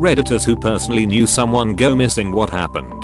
Redditors who personally knew someone go missing. What happened?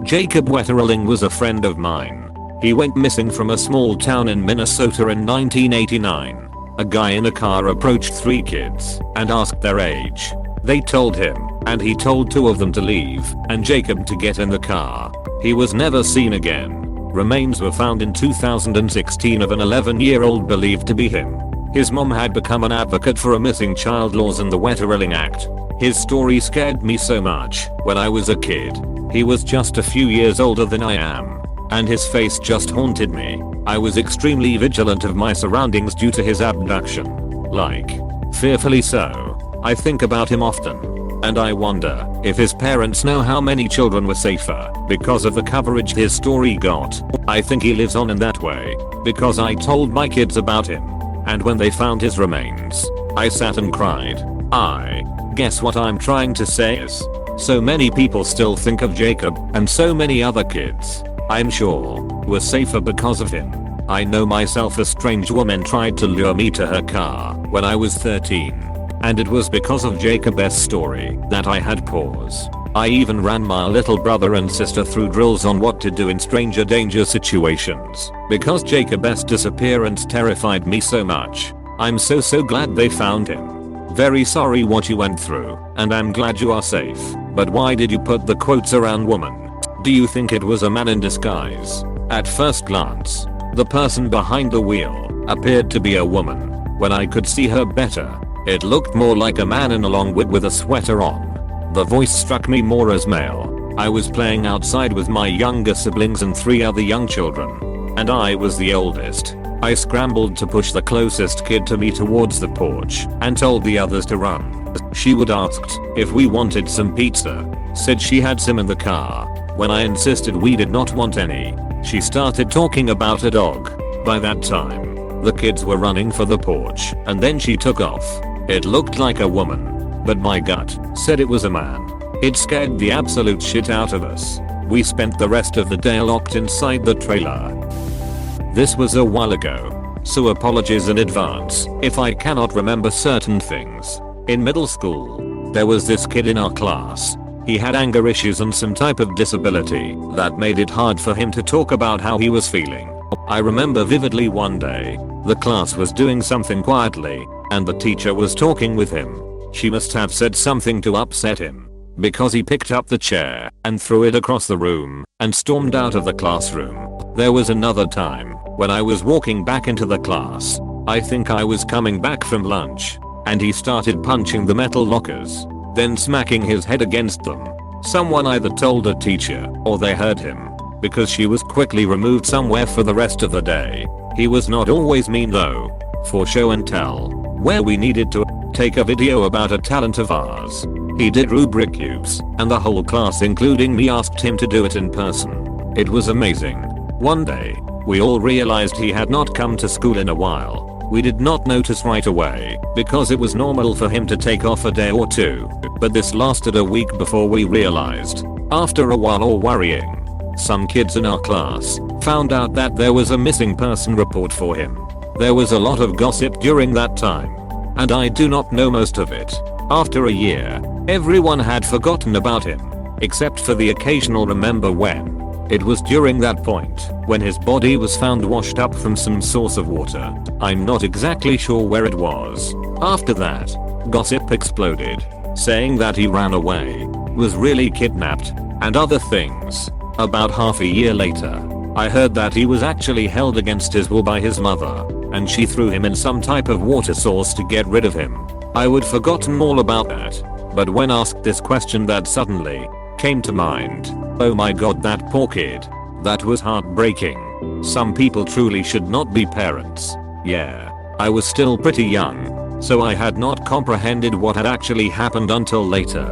Jacob Wetterling was a friend of mine. He went missing from a small town in Minnesota in 1989. A guy in a car approached 3 kids and asked their age. They told him, and he told 2 of them to leave and Jacob to get in the car. He was never seen again. Remains were found in 2016 of an 11-year-old believed to be him. His mom had become an advocate for a missing child laws and the Wetterling Act. His story scared me so much when I was a kid. He was just a few years older than I am, and his face just haunted me. I was extremely vigilant of my surroundings due to his abduction. Like, fearfully so. I think about him often. And I wonder if his parents know how many children were safer because of the coverage his story got. I think he lives on in that way because I told my kids about him. And when they found his remains, I sat and cried. I guess what I'm trying to say is, so many people still think of Jacob and so many other kids, I'm sure, were safer because of him. I know myself, a strange woman tried to lure me to her car when I was 13. And it was because of Jacob's story that I had pause. I even ran my little brother and sister through drills on what to do in stranger danger situations because Jacob's disappearance terrified me so much. I'm so glad they found him. Very sorry what you went through, and I'm glad you are safe. But why did you put the quotes around woman? Do you think it was a man in disguise? At first glance, the person behind the wheel appeared to be a woman. When I could see her better, it looked more like a man in a long wig with a sweater on. The voice struck me more as male. I was playing outside with my younger siblings and 3 other young children, and I was the oldest. I scrambled to push the closest kid to me towards the porch and told the others to run. She would asked if we wanted some pizza, said she had some in the car. When I insisted we did not want any, she started talking about a dog. By that time, the kids were running for the porch, and then she took off. It looked like a woman, but my gut said it was a man. It scared the absolute shit out of us. We spent the rest of the day locked inside the trailer. This was a while ago, so apologies in advance if I cannot remember certain things. In middle school, there was this kid in our class. He had anger issues and some type of disability that made it hard for him to talk about how he was feeling. I remember vividly one day, the class was doing something quietly, and the teacher was talking with him. She must have said something to upset him, because he picked up the chair and threw it across the room and stormed out of the classroom. There was another time when I was walking back into the class. I think I was coming back from lunch, and he started punching the metal lockers, then smacking his head against them. Someone either told a teacher or they heard him, because she was quickly removed somewhere for the rest of the day. He was not always mean though. For show and tell, where we needed to take a video about a talent of ours, he did rubric cubes, and the whole class including me asked him to do it in person. It was amazing. One day, we all realized he had not come to school in a while. We did not notice right away because it was normal for him to take off a day or two, but this lasted a week before we realized. After a while of worrying, some kids in our class found out that there was a missing person report for him. There was a lot of gossip during that time, and I do not know most of it. After a year, everyone had forgotten about him, except for the occasional remember when. It was during that point when his body was found washed up from some source of water. I'm not exactly sure where it was. After that, gossip exploded, saying that he ran away, was really kidnapped, and other things. About half a year later, I heard that he was actually held against his will by his mother, and she threw him in some type of water source to get rid of him. I would forgotten all about that, but when asked this question that suddenly came to mind. Oh my god, that poor kid. That was heartbreaking. Some people truly should not be parents. Yeah, I was still pretty young, so I had not comprehended what had actually happened until later.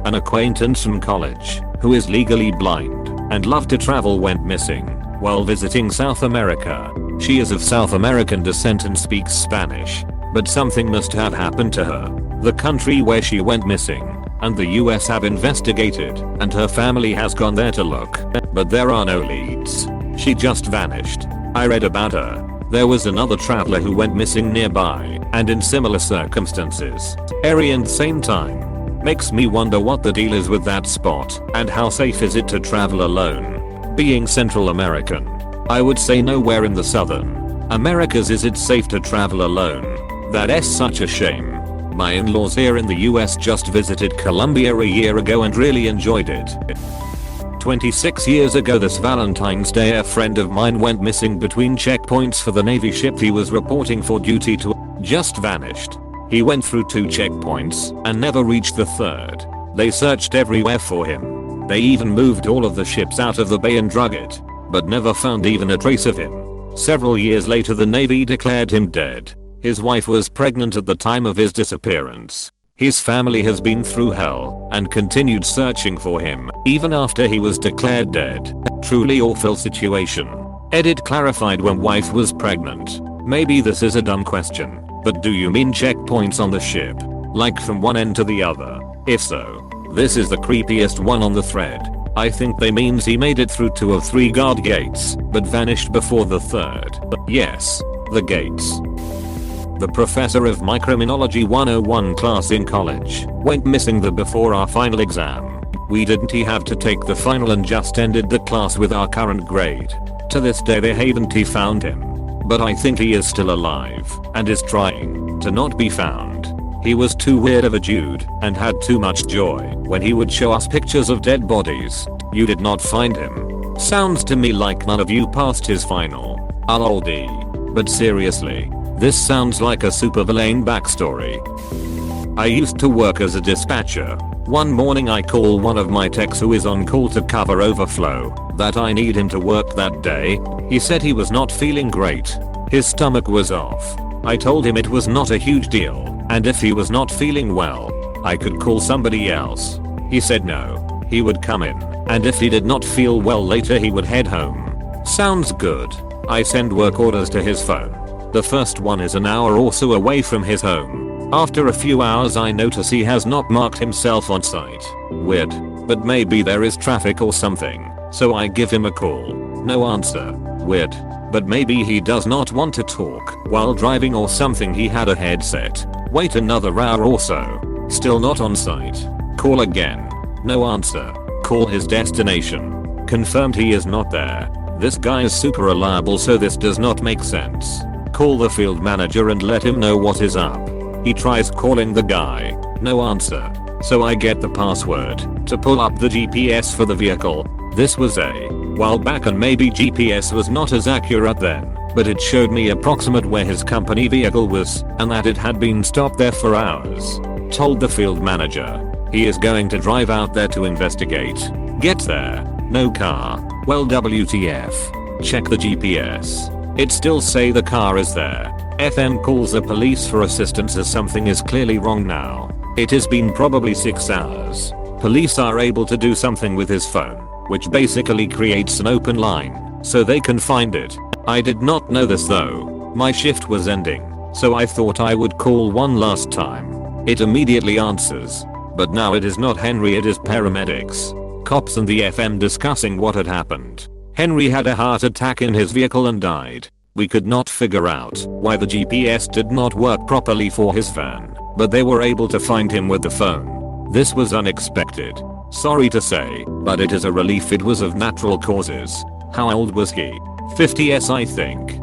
An acquaintance from college, who is legally blind and loved to travel, went missing while visiting South America. She is of South American descent and speaks Spanish, but something must have happened to her. The country where she went missing and the US have investigated, and her family has gone there to look, but there are no leads. She just vanished. I read about her. There was another traveler who went missing nearby and in similar circumstances, area and same time. Makes me wonder what the deal is with that spot and how safe is it to travel alone. Being Central American, I would say nowhere in the Southern Americas is it safe to travel alone. That's such a shame. My in-laws here in the US just visited Colombia a year ago and really enjoyed it. 26 years ago this Valentine's Day a friend of mine went missing between checkpoints for the Navy ship he was reporting for duty to. Just vanished. He went through 2 checkpoints and never reached the 3rd. They searched everywhere for him. They even moved all of the ships out of the bay and drug it, but never found even a trace of him. Several years later the Navy declared him dead. His wife was pregnant at the time of his disappearance. His family has been through hell and continued searching for him even after he was declared dead. Truly awful situation. Edit clarified when wife was pregnant. Maybe this is a dumb question, but do you mean checkpoints on the ship? Like from one end to the other? If so, this is the creepiest one on the thread. I think they means he made it through 2 of 3 guard gates, but vanished before the 3rd. Yes, the gates. The professor of Microminology 101 class in college went missing before our final exam. We didn't have to take the final and just ended the class with our current grade. To this day they haven't found him. But I think he is still alive and is trying to not be found. He was too weird of a dude and had too much joy when he would show us pictures of dead bodies. You did not find him. Sounds to me like none of you passed his final. LOL. But seriously, this sounds like a supervillain backstory. I used to work as a dispatcher. One morning I call one of my techs who is on call to cover overflow that I need him to work that day. He said he was not feeling great. His stomach was off. I told him it was not a huge deal and if he was not feeling well, I could call somebody else. He said no, he would come in and if he did not feel well later he would head home. Sounds good. I send work orders to his phone. The first one is an hour or so away from his home. After a few hours I notice he has not marked himself on site. Weird, but maybe there is traffic or something. So I give him a call. No answer. Weird, but maybe he does not want to talk while driving or something. He had a headset. Wait another hour or so. Still not on site. Call again. No answer. Call his destination. Confirmed he is not there. This guy is super reliable so this does not make sense. Call the field manager and let him know what is up. He tries calling the guy. No answer. So I get the password to pull up the GPS for the vehicle. This was a while back and maybe GPS was not as accurate then, but it showed me approximate where his company vehicle was and that it had been stopped there for hours. Told the field manager. He is going to drive out there to investigate. Get there. No car. Well WTF. Check the GPS. It still say the car is there. FM calls the police for assistance as something is clearly wrong now. It has been probably 6 hours. Police are able to do something with his phone, which basically creates an open line, so they can find it. I did not know this though. My shift was ending, so I thought I would call one last time. It immediately answers. But now it is not Henry, it is paramedics. Cops and the FM discussing what had happened. Henry had a heart attack in his vehicle and died. We could not figure out why the GPS did not work properly for his van, but they were able to find him with the phone. This was unexpected. Sorry to say, but it is a relief it was of natural causes. How old was he? 50s I think.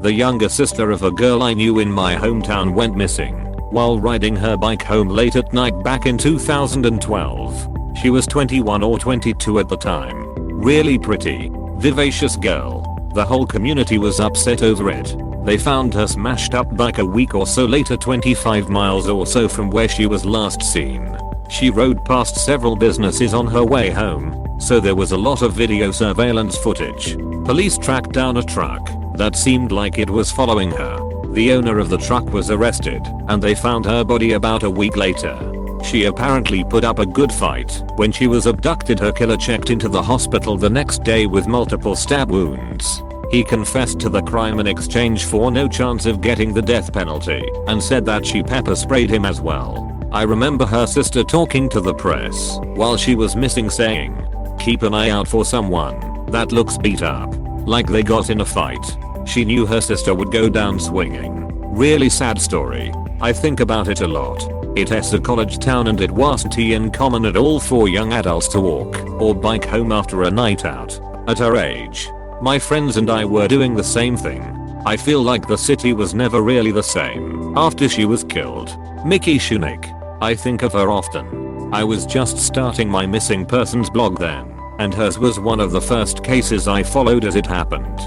The younger sister of a girl I knew in my hometown went missing while riding her bike home late at night back in 2012. She was 21 or 22 at the time. Really pretty, vivacious girl. The whole community was upset over it. They found her smashed up bike a week or so later 25 miles or so from where she was last seen. She rode past several businesses on her way home, so there was a lot of video surveillance footage. Police tracked down a truck that seemed like it was following her. The owner of the truck was arrested, and they found her body about a week later. She apparently put up a good fight. When she was abducted, her killer checked into the hospital the next day with multiple stab wounds. He confessed to the crime in exchange for no chance of getting the death penalty and said that she pepper sprayed him as well. I remember her sister talking to the press while she was missing saying, "Keep an eye out for someone that looks beat up, like they got in a fight." She knew her sister would go down swinging. Really sad story. I think about it a lot. It's a college town and it wasn't uncommon at all for young adults to walk or bike home after a night out. At her age, my friends and I were doing the same thing. I feel like the city was never really the same after she was killed. Mickey Shunik. I think of her often. I was just starting my missing persons blog then, and hers was one of the first cases I followed as it happened.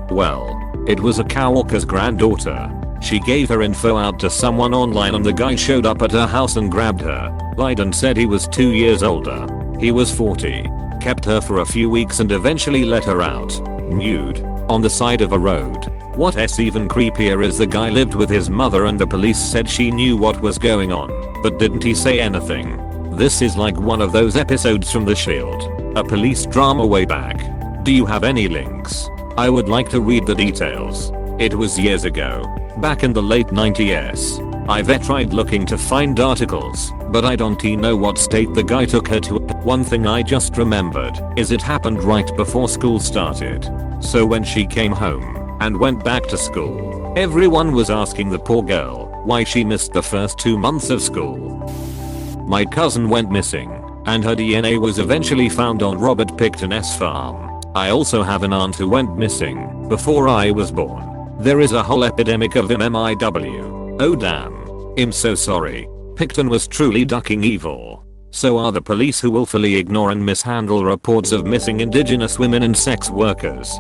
Well, it was a coworker's granddaughter. She gave her info out to someone online and the guy showed up at her house and grabbed her, lied and said he was 2 years older. He was 40, kept her for a few weeks and eventually let her out, nude, on the side of a road. What's even creepier is the guy lived with his mother and the police said she knew what was going on, but didn't he say anything? This is like one of those episodes from The Shield, a police drama way back. Do you have any links? I would like to read the details. It was years ago, back in the late 90s. I've tried looking to find articles, but I don't know what state the guy took her to. One thing I just remembered is it happened right before school started. So when she came home and went back to school, everyone was asking the poor girl why she missed the first 2 months of school. My cousin went missing, and her DNA was eventually found on Robert Picton's farm. I also have an aunt who went missing before I was born. There is a whole epidemic of MIW. Oh damn. I'm so sorry. Picton was truly ducking evil. So are the police who willfully ignore and mishandle reports of missing indigenous women and sex workers.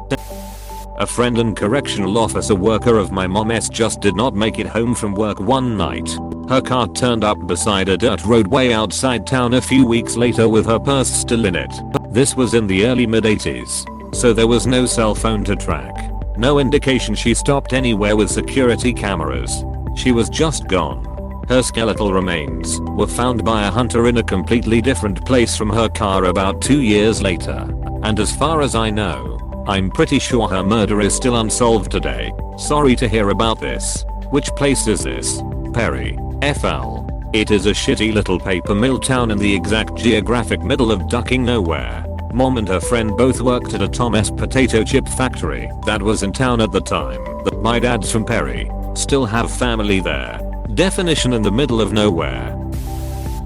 A friend and correctional officer worker of my mom's just did not make it home from work one night. Her car turned up beside a dirt roadway outside town a few weeks later with her purse still in it. This was in the early mid-80s, so there was no cell phone to track. No indication she stopped anywhere with security cameras. She was just gone. Her skeletal remains were found by a hunter in a completely different place from her car about 2 years later. And as far as I know, I'm pretty sure her murder is still unsolved today. Sorry to hear about this. Which place is this? Perry, FL. It is a shitty little paper mill town in the exact geographic middle of ducking nowhere. Mom and her friend both worked at a Thomas potato chip factory that was in town at the time. My dad's from Perry. Still have family there. Definition in the middle of nowhere.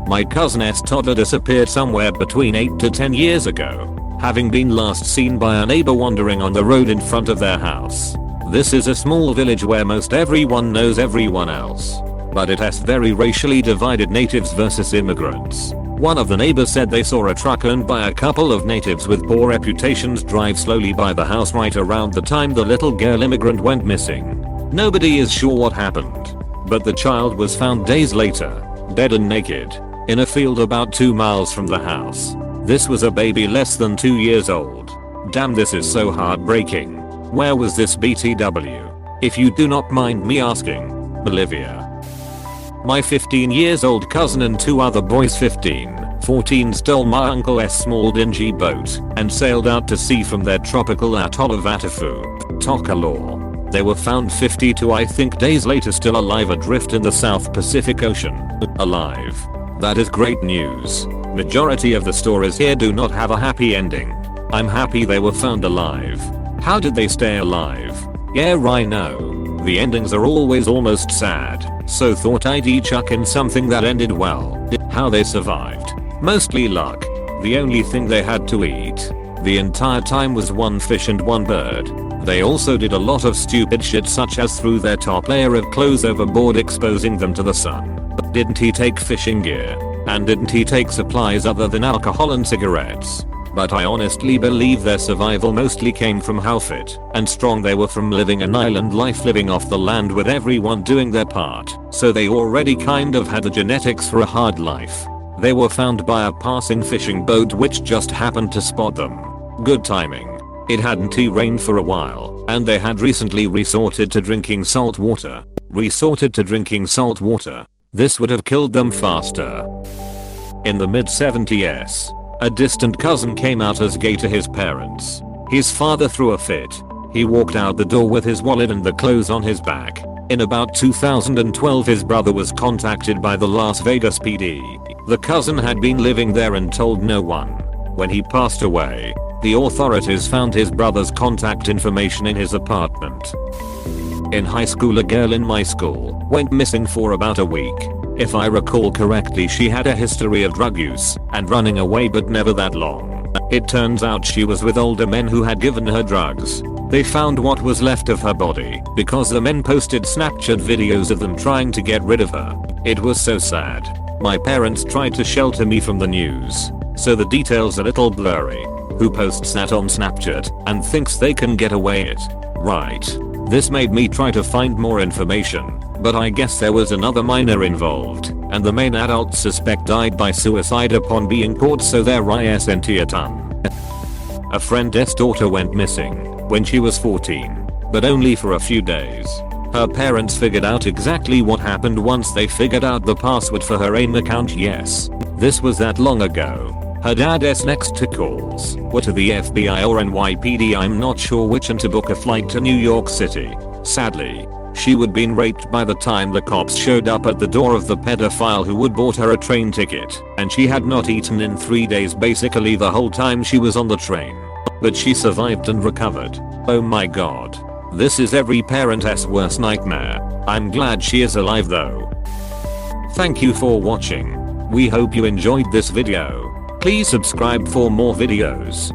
My cousin's toddler disappeared somewhere between 8 to 10 years ago, having been last seen by a neighbor wandering on the road in front of their house. This is a small village where most everyone knows everyone else, but it has very racially divided natives versus immigrants. One of the neighbors said they saw a truck owned by a couple of natives with poor reputations drive slowly by the house right around the time the little girl immigrant went missing. Nobody is sure what happened, but the child was found days later, dead and naked, in a field about 2 miles from the house. This was a baby less than 2 years old. Damn, this is so heartbreaking. Where was this BTW? If you do not mind me asking. Bolivia. My 15 years old cousin and 2 other boys 14 stole my uncle's small dingy boat and sailed out to sea from their tropical atoll of Atafu, Tokalor. They were found 52 I think days later still alive adrift in the South Pacific Ocean. Alive. That is great news. Majority of the stories here do not have a happy ending. I'm happy they were found alive. How did they stay alive? Yeah, I know. The endings are always almost sad, so thought I'd chuck in something that ended well. How they survived. Mostly luck. The only thing they had to eat the entire time was 1 fish and 1 bird. They also did a lot of stupid shit such as threw their top layer of clothes overboard exposing them to the sun. Didn't he take fishing gear? And didn't he take supplies other than alcohol and cigarettes? But I honestly believe their survival mostly came from how fit and strong they were from living an island life living off the land with everyone doing their part, so they already kind of had the genetics for a hard life. They were found by a passing fishing boat which just happened to spot them. Good timing. It hadn't rained for a while, and they had recently resorted to drinking salt water. This would have killed them faster. In the mid-70s, a distant cousin came out as gay to his parents. His father threw a fit. He walked out the door with his wallet and the clothes on his back. In about 2012 his brother was contacted by the Las Vegas PD. The cousin had been living there and told no one. When he passed away, the authorities found his brother's contact information in his apartment. In high school, a girl in my school went missing for about a week. If I recall correctly, she had a history of drug use and running away, but never that long. It turns out she was with older men who had given her drugs. They found what was left of her body because the men posted Snapchat videos of them trying to get rid of her. It was so sad. My parents tried to shelter me from the news, so the details are a little blurry. Who posts that on Snapchat and thinks they can get away it? Right. This made me try to find more information, but I guess there was another minor involved, and the main adult suspect died by suicide upon being caught, so there isn't a ton. A friend's daughter went missing when she was 14, but only for a few days. Her parents figured out exactly what happened once they figured out the password for her AIM account. Yes, this was that long ago. Her dad's next to calls were to the FBI or NYPD, I'm not sure which, and to book a flight to New York City. Sadly, she would been raped by the time the cops showed up at the door of the pedophile who would bought her a train ticket, and she had not eaten in 3 days, basically the whole time she was on the train. But she survived and recovered. Oh my god. This is every parent's worst nightmare. I'm glad she is alive though. Thank you for watching. We hope you enjoyed this video. Please subscribe for more videos.